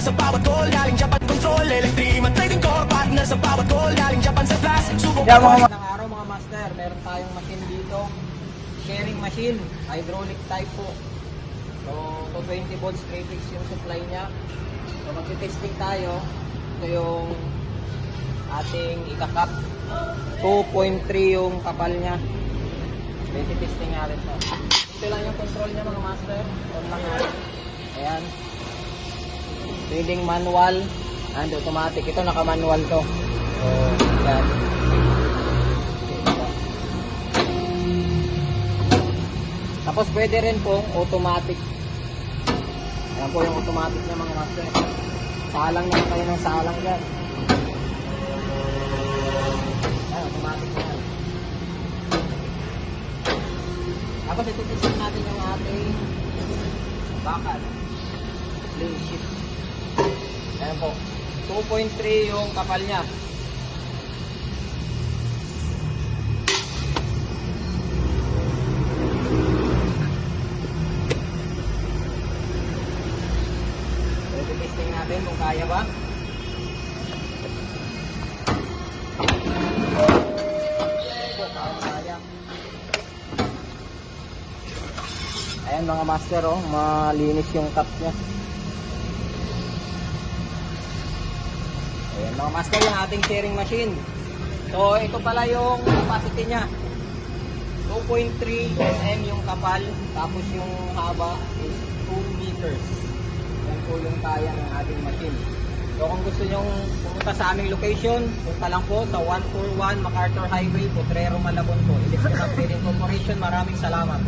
sa bawat call, galing Japan Control, Electrima Trading Corp, partner sa bawat call, galing Japan sa class, subok Yeah, mga araw mga master, meron tayong machine dito, sharing machine, hydraulic type po. So, 220 volts 3 fix yung supply niya. So, magti-testing tayo. Ito yung ating ikakap. 2.3 yung kapal niya. Basic testing natin to. Ito lang yung control niya mga master. On lang natin. Ayan. Reading manual and automatic. Ito naka-manual to. So, ayan. Tapos pwede rin pong automatic. Ayan po yung automatic niya mga master. Salang naman kayo ng salang dyan. Ayan, automatic na yan. Tapos ititisip natin yung ating bakal. Lane shift. Ayan po. 2.3 yung kapal niya. Testing natin kung kaya ba. Kaya. Ayan mga master, oh, malinis yung cut niya. Ayan mga master, yung ating sharing machine. So ito pala yung capacity niya. 2.3 mm yung kapal, tapos yung haba is 2 meters. Yan po yung kaya ng ating machine. So kung gusto nyong pumunta sa aming location, punta lang po sa 141 MacArthur Highway, Potrero, Malabon po. Electrical Trading Corporation. Maraming salamat.